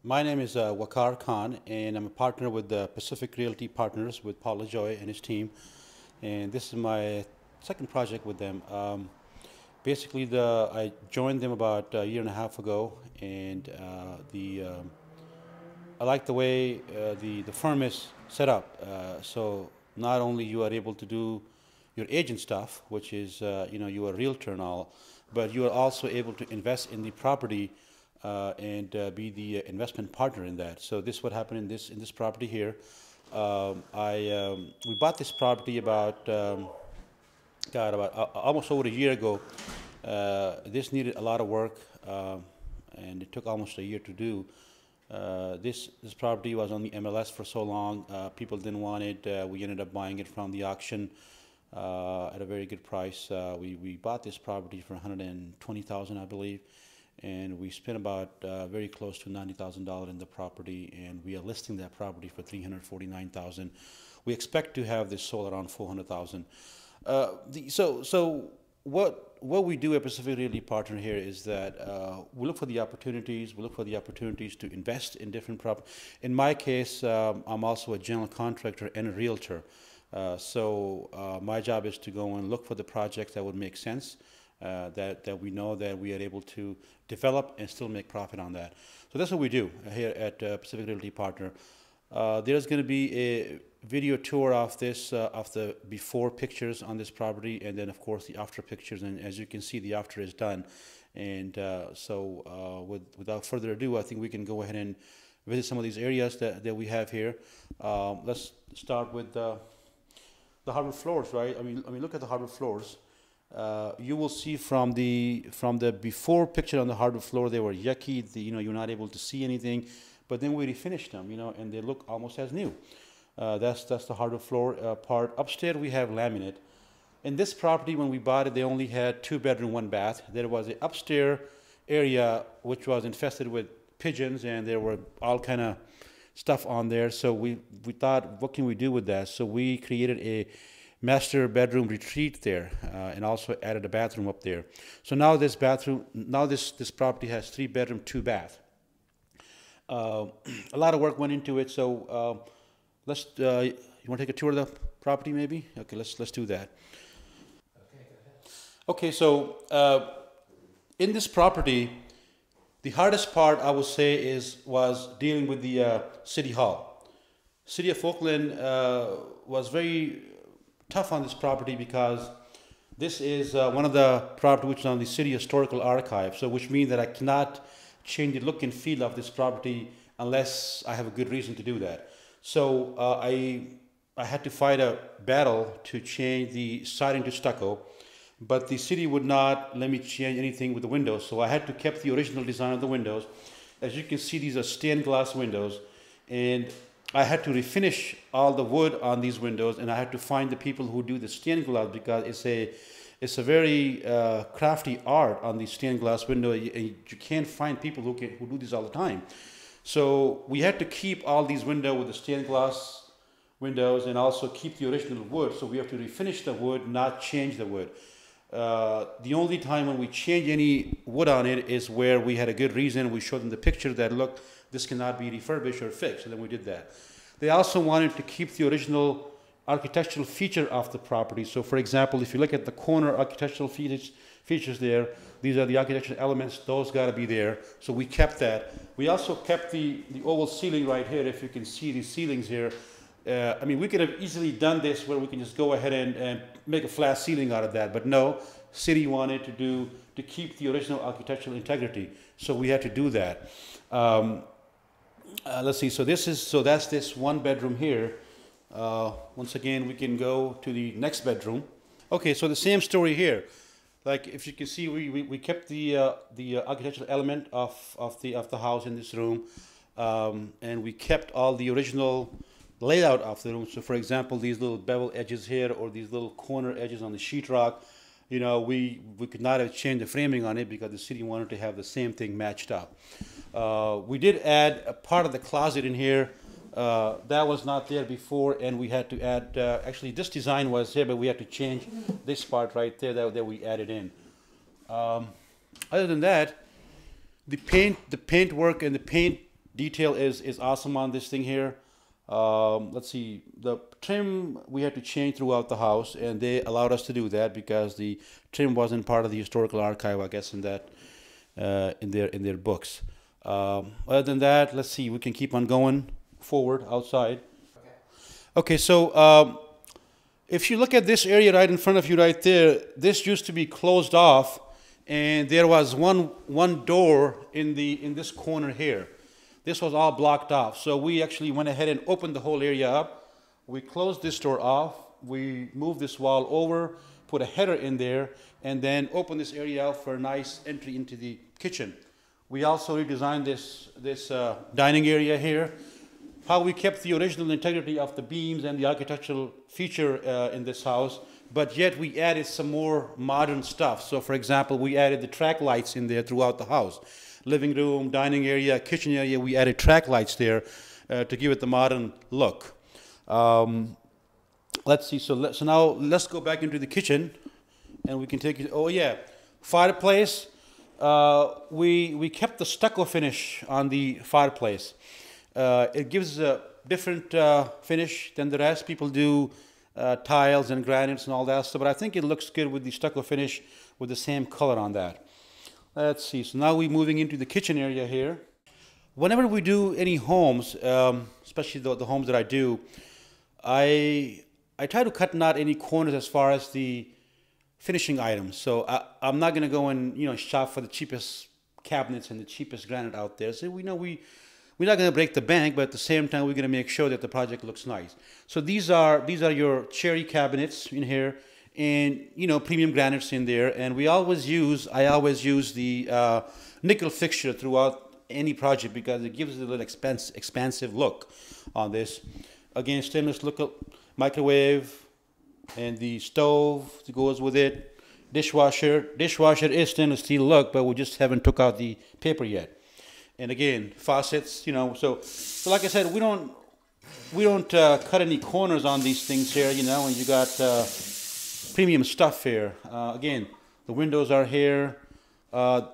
My name is Waqar Khan, and I'm a partner with the Pacific Realty Partners with Paul LeJoy and his team. And this is my second project with them. Basically, I joined them about a year and a half ago, and I like the way the firm is set up. So not only you are able to do your agent stuff, which is you are a realtor and all, but you are also able to invest in the property and be the investment partner in that. So this is what happened in this property here. We bought this property about almost over a year ago. This needed a lot of work, and it took almost a year to do. This property was on the MLS for so long. People didn't want it. We ended up buying it from the auction at a very good price. We bought this property for $120,000, I believe, and we spent about very close to $90,000 in the property, and we are listing that property for $349,000. We expect to have this sold around $400,000. So what we do at Pacific Realty Partner here is that we look for the opportunities. We look for the opportunities to invest in different properties. In my case, I'm also a general contractor and a realtor. So my job is to go and look for the projects that would make sense, that we know that we are able to develop and still make profit on that. So that's what we do here at Pacific Realty Partner. There's going to be a video tour of this, of the before pictures on this property, and then of course the after pictures. And as you can see, the after is done. And without further ado, I think we can go ahead and visit some of these areas that we have here. Let's start with the hardwood floors, right? I mean, look at the hardwood floors. You will see from the before picture on the hardwood floor, they were yucky. You're not able to see anything. But then we refinished them, and they look almost as new. That's the hardwood floor part. Upstairs we have laminate. In this property, when we bought it, they only had 2 bedroom, 1 bath. There was an upstairs area which was infested with pigeons, and there were all kind of stuff on there. So we thought, what can we do with that? So we created a master bedroom retreat there, and also added a bathroom up there. So now this property has 3 bedroom, 2 bath. A lot of work went into it. So you want to take a tour of the property, maybe? Okay, let's do that. Okay, go ahead. Okay, so in this property, the hardest part I would say was dealing with the city hall. City of Oakland was very tough on this property because this is one of the properties which is on the city historical archive. So which means that I cannot change the look and feel of this property unless I have a good reason to do that. So I had to fight a battle to change the siding to stucco, but the city would not let me change anything with the windows. So I had to keep the original design of the windows. As you can see, these are stained glass windows, and I had to refinish all the wood on these windows, and I had to find the people who do the stained glass because it's a very crafty art on the stained glass window. You can't find people who do this all the time. So we had to keep all these windows with the stained glass windows and also keep the original wood. So we have to refinish the wood, not change the wood. The only time when we change any wood on it is where we had a good reason. We showed them the picture that, look, this cannot be refurbished or fixed. And then we did that. They also wanted to keep the original architectural feature of the property. So for example, if you look at the corner architectural features there, these are the architectural elements, those got to be there. So we kept that. We also kept the oval ceiling right here. If you can see these ceilings here, I mean, we could have easily done this where we can just go ahead and make a flat ceiling out of that, but no, city wanted to keep the original architectural integrity. So we had to do that. Let's see, so that's this 1 bedroom here. Once again, we can go to the next bedroom. Okay, so the same story here. Like if you can see, we kept the architectural element of the house in this room, and we kept all the original layout of the room. So for example, these little bevel edges here, or these little corner edges on the sheetrock, we could not have changed the framing on it because the city wanted to have the same thing matched up. We did add a part of the closet in here. That was not there before, and we had to add, actually this design was here, but we had to change this part right there that we added in. Other than that, the paint work and the paint Detail is awesome on this thing here. Let's see, the trim we had to change throughout the house, and they allowed us to do that because the trim wasn't part of the historical archive, I guess, in that in their books. Other than that, let's see, we can keep on going forward outside. Okay, so if you look at this area right in front of you right there, this used to be closed off, and there was one door in this corner here. This was all blocked off. So we actually went ahead and opened the whole area up. We closed this door off. We moved this wall over, put a header in there, and then opened this area out for a nice entry into the kitchen. We also redesigned this dining area here. How we kept the original integrity of the beams and the architectural feature in this house, but yet we added some more modern stuff. So for example, we added the track lights in there throughout the house. Living room, dining area, kitchen area, we added track lights there to give it the modern look. Let's see, so now let's go back into the kitchen and we can take it. Oh yeah, fireplace. We kept the stucco finish on the fireplace. It gives a different finish than the rest. People do tiles and granites and all that stuff, but I think it looks good with the stucco finish with the same color on that. Let's see, so now we're moving into the kitchen area here. Whenever we do any homes, especially the homes that I do, I try to cut not any corners as far as the finishing items. So I'm not going to go and shop for the cheapest cabinets and the cheapest granite out there. So we're not going to break the bank, but at the same time we're going to make sure that the project looks nice. So these are your cherry cabinets in here, and premium granites in there. And I always use the nickel fixture throughout any project because it gives it a little expansive look on this. Again, stainless look microwave, and the stove that goes with it. Dishwasher is stainless steel look, but we just haven't took out the paper yet. And again, faucets, so like I said, we don't cut any corners on these things here, and you got premium stuff here. Again, the windows are here.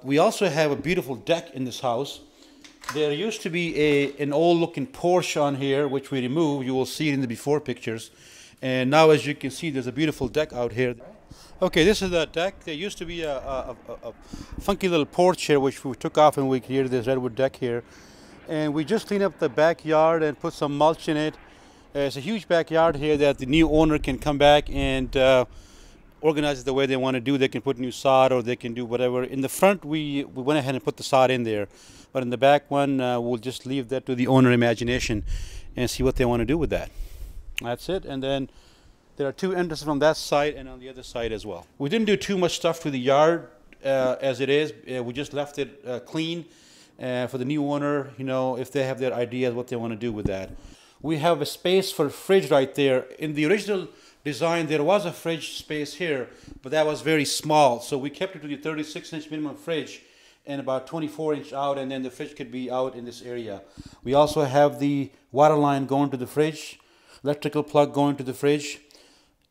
We also have a beautiful deck in this house. There used to be an old looking porch on here, which we removed. You will see it in the before pictures. And now, as you can see, there's a beautiful deck out here. Okay, this is the deck. There used to be a funky little porch here, which we took off and we created this redwood deck here. And we just cleaned up the backyard and put some mulch in it. It's a huge backyard here that the new owner can come back and organize it the way they want to do. They can put new sod or they can do whatever. In the front, we went ahead and put the sod in there. But in the back one, we'll just leave that to the owner imagination and see what they want to do with that. That's it. And then there are two entrances from that side and on the other side as well. We didn't do too much stuff to the yard as it is. We just left it clean for the new owner, if they have their ideas what they want to do with that. We have a space for a fridge right there. In the original design, there was a fridge space here, but that was very small. So we kept it to the 36-inch minimum fridge and about 24-inch out, and then the fridge could be out in this area. We also have the water line going to the fridge, electrical plug going to the fridge.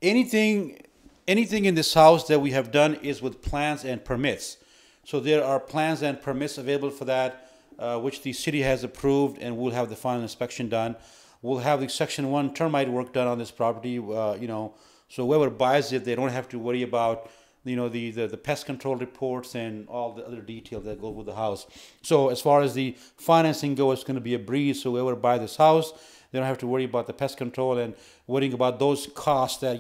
Anything in this house that we have done is with plans and permits. So there are plans and permits available for that, which the city has approved, and we'll have the final inspection done. We'll have the Section 1 termite work done on this property, so whoever buys it, they don't have to worry about the pest control reports and all the other details that go with the house. So as far as the financing goes, it's going to be a breeze. So whoever buys this house, they don't have to worry about the pest control and worrying about those costs that,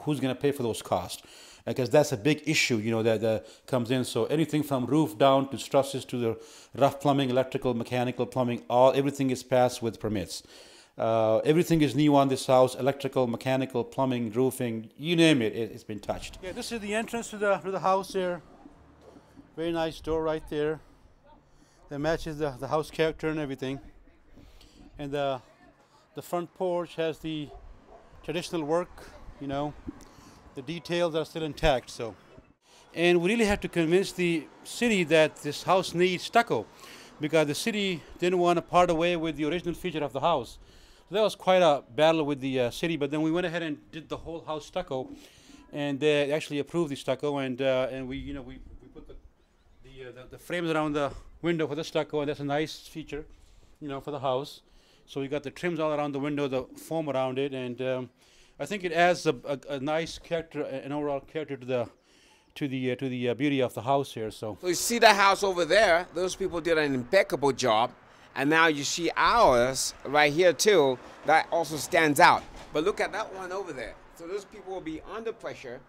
who's going to pay for those costs. Because that's a big issue, that comes in. So anything from roof down to trusses to the rough plumbing, electrical, mechanical plumbing, everything is passed with permits. Everything is new on this house: electrical, mechanical, plumbing, roofing, you name it, it's been touched. Yeah, this is the entrance to the house here. Very nice door right there. That matches the house character and everything. And the front porch has the traditional work, the details are still intact. So, and we really have to convince the city that this house needs stucco, because the city didn't want to part away with the original feature of the house. So that was quite a battle with the city, but then we went ahead and did the whole house stucco, and they actually approved the stucco, and we put the frames around the window for the stucco, and that's a nice feature. for the house. So we got the trims all around the window, the foam around it, and I think it adds a nice character, an overall character to the beauty of the house here. So So you see that house over there, those people did an impeccable job. And now you see ours right here too, that also stands out. But look at that one over there. So those people will be under pressure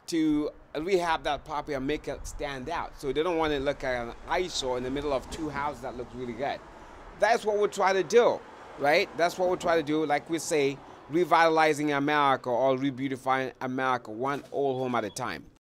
to rehab that property and make it stand out. So they don't want to look at an eyesore in the middle of two houses that look really good. That's what we're trying to do, right? That's what we're trying to do. Like we say, revitalizing America or re-beautifying America, one old home at a time.